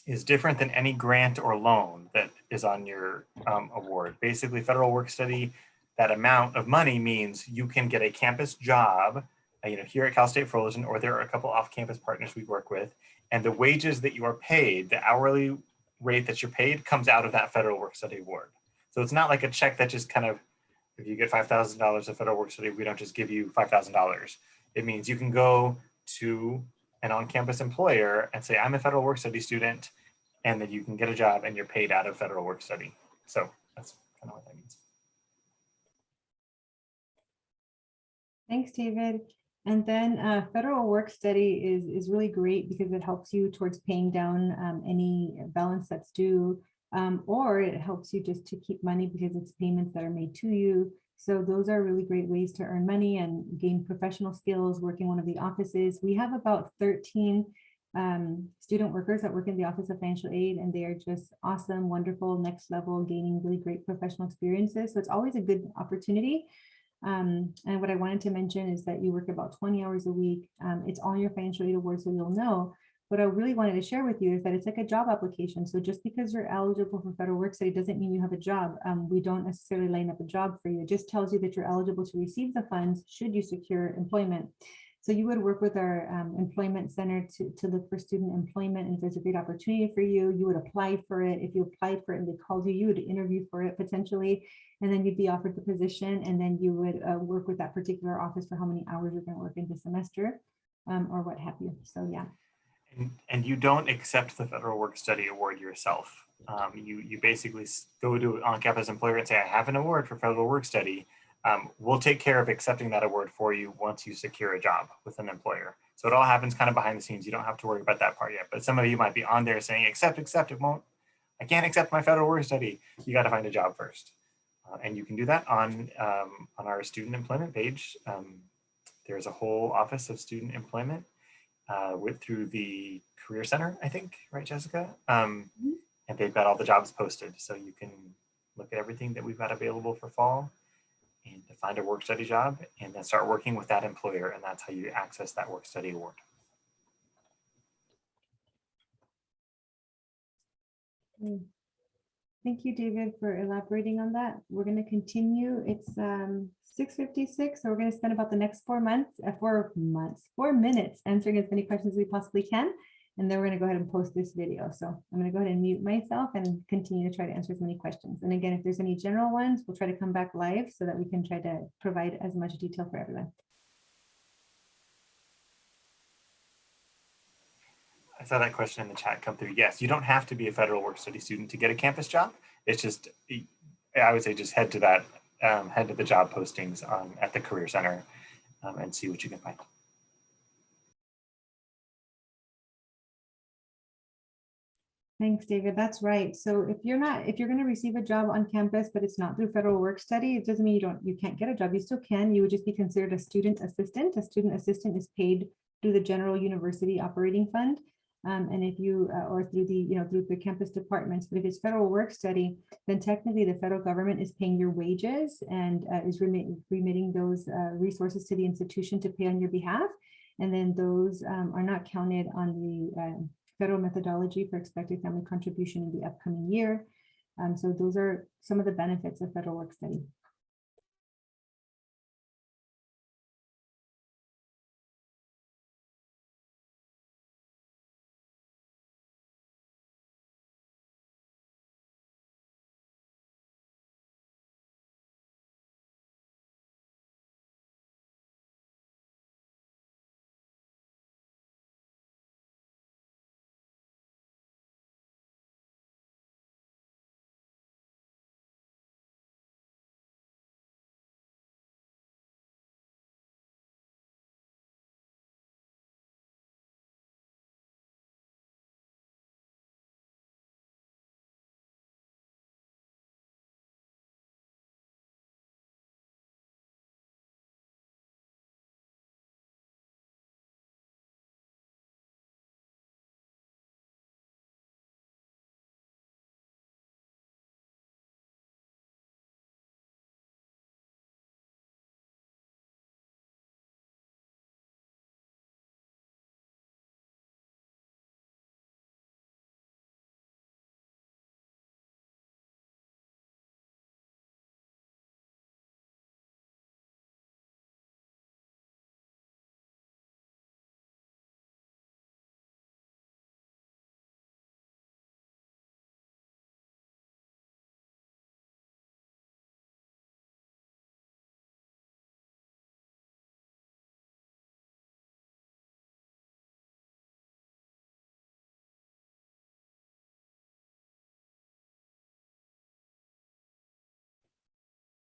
is different than any grant or loan that is on your award. Basically, federal work study, that amount of money means you can get a campus job, here at Cal State Fullerton, or there are a couple off-campus partners we work with, and the wages that you are paid, the hourly rate that you're paid, comes out of that federal work study award. So it's not like a check that just kind of, if you get $5,000 of federal work study, we don't just give you $5,000. It means you can go to an on-campus employer and say, I'm a federal work study student, and then you can get a job and you're paid out of federal work study. So that's kind of what that means. Thanks, David. And then federal work study is really great because it helps you towards paying down any balance that's due, or it helps you just to keep money because it's payments that are made to you. So those are really great ways to earn money and gain professional skills, work in one of the offices. We have about 13 student workers that work in the Office of Financial Aid, and they are just awesome, wonderful, next level, gaining really great professional experiences. So it's always a good opportunity. And what I wanted to mention is that you work about 20 hours a week. It's on your financial aid award, so you'll know. What I really wanted to share with you is that it's like a job application. So just because you're eligible for federal work study doesn't mean you have a job. We don't necessarily line up a job for you. It just tells you that you're eligible to receive the funds should you secure employment. So you would work with our employment center to look for student employment. And if there's a great opportunity for you, you would apply for it. If you applied for it and they called you, you would interview for it potentially, and then you'd be offered the position, and then you would work with that particular office for how many hours you're going to work in the semester, or what have you. So yeah. And you don't accept the federal work study award yourself. You basically go to on-campus employer and say, I have an award for federal work study. We'll take care of accepting that award for you once you secure a job with an employer. So it all happens kind of behind the scenes. You don't have to worry about that part yet. But some of you might be on there saying, accept, it won't. I can't accept my federal work study. You got to find a job first. And you can do that on our student employment page. There's a whole office of student employment through the Career Center, I think, right, Jessica? And they've got all the jobs posted. So you can look at everything that we've got available for fall and to find a work study job and then start working with that employer. And that's how you access that work study award. Thank you, David, for elaborating on that. We're going to continue. It's 6:56, so we're going to spend about the next 4 minutes answering as many questions as we possibly can. And then we're going to go ahead and post this video. So I'm going to go ahead and mute myself and continue to try to answer as many questions. And again, if there's any general ones, we'll try to come back live so that we can try to provide as much detail for everyone. I saw that question in the chat come through. Yes, you don't have to be a federal work study student to get a campus job. It's just, I would say, just head to that, head to the job postings at the Career Center and see what you can find. Thanks, David. That's right. So if you're going to receive a job on campus, but it's not through federal work study, it doesn't mean you can't get a job. You still can. You would just be considered a student assistant. A student assistant is paid through the general university operating fund. And if you, or through the campus departments, but if it's federal work study, then technically the federal government is paying your wages and is remitting those resources to the institution to pay on your behalf. And then those are not counted on the federal methodology for expected family contribution in the upcoming year. So those are some of the benefits of federal work study.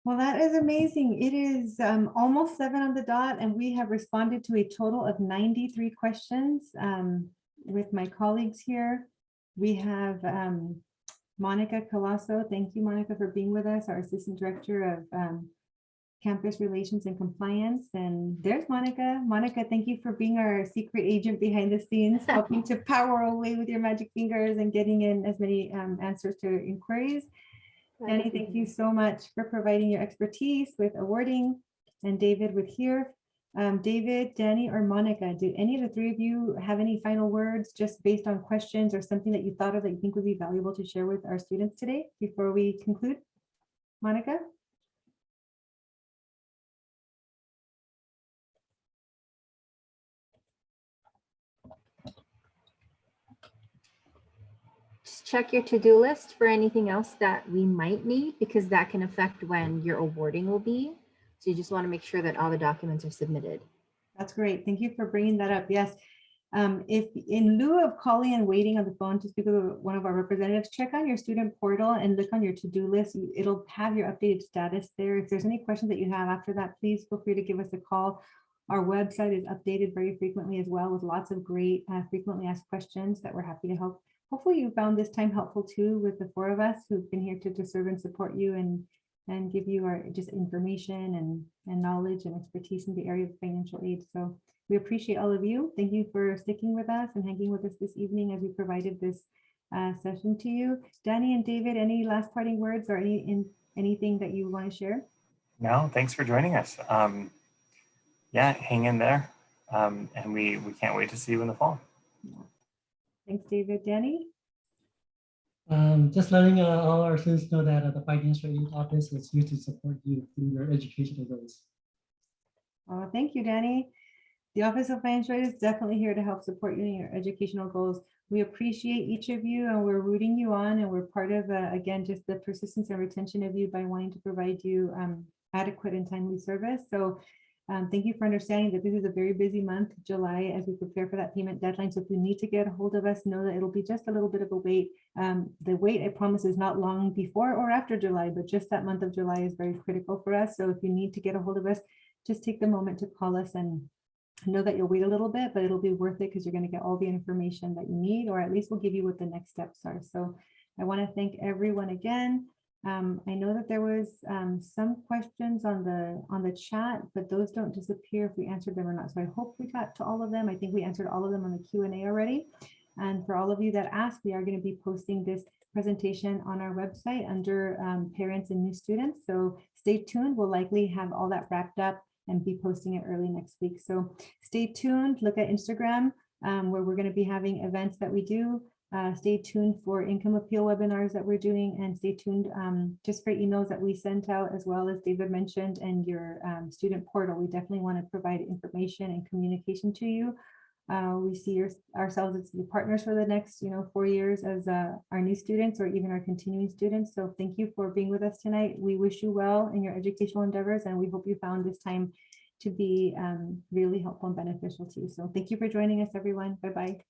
Well, that is amazing. It is almost 7 on the dot, and we have responded to a total of 93 questions with my colleagues here. We have Monica Colasso. Thank you, Monica, for being with us, our Assistant Director of Campus Relations and Compliance. And there's Monica. Monica, thank you for being our secret agent behind the scenes, helping to power away with your magic fingers and getting in as many answers to inquiries. Danny, thank you so much for providing your expertise with awarding. and David with here. David, Danny, or Monica, do any of the three of you have any final words just based on questions or something that you thought of that you think would be valuable to share with our students today before we conclude? Monica? Just check your to-do list for anything else that we might need, because that can affect when your awarding will be. So you just want to make sure that all the documents are submitted. That's great. Thank you for bringing that up. Yes. If in lieu of calling and waiting on the phone to speak with one of our representatives, check on your student portal and look on your to-do list. It'll have your updated status there. If there's any questions that you have after that, please feel free to give us a call. Our website is updated very frequently as well, with lots of great frequently asked questions that we're happy to help. Hopefully you found this time helpful too, with the four of us who've been here to serve and support you and give you our just information and knowledge and expertise in the area of financial aid. So we appreciate all of you. Thank you for sticking with us and hanging with us this evening as we provided this session to you. Danny and David, any last parting words or anything that you want to share? No, thanks for joining us. Yeah, hang in there. And we can't wait to see you in the fall. Thanks, David. Danny? Just letting all our students know that the Financial Aid Office is here to support you through your educational goals. Thank you, Danny. The Office of Financial Aid is definitely here to help support you in your educational goals. We appreciate each of you and we're rooting you on, and we're part of, again, just the persistence and retention of you by wanting to provide you adequate and timely service. So thank you for understanding that this is a very busy month, July, as we prepare for that payment deadline. So if you need to get a hold of us, know that it'll be just a little bit of a wait. The wait, I promise, is not long before or after July, but just that month of July is very critical for us. So if you need to get a hold of us, just take the moment to call us and know that you'll wait a little bit, but it'll be worth it because you're going to get all the information that you need, or at least we'll give you what the next steps are. So I want to thank everyone again. I know that there was some questions on the chat, but those don't disappear if we answered them or not. So I hope we got to all of them. I think we answered all of them on the Q&A already. And for all of you that asked, we are going to be posting this presentation on our website under parents and new students. So stay tuned. We'll likely have all that wrapped up and be posting it early next week. So stay tuned. Look at Instagram, where we're going to be having events that we do. Stay tuned for income appeal webinars that we're doing, and stay tuned just for emails that we sent out, as well as David mentioned, and your student portal. We definitely want to provide information and communication to you. We see ourselves as your partners for the next 4 years as our new students or even our continuing students. So thank you for being with us tonight. We wish you well in your educational endeavors, and we hope you found this time to be really helpful and beneficial to you. So thank you for joining us, everyone. Bye-bye.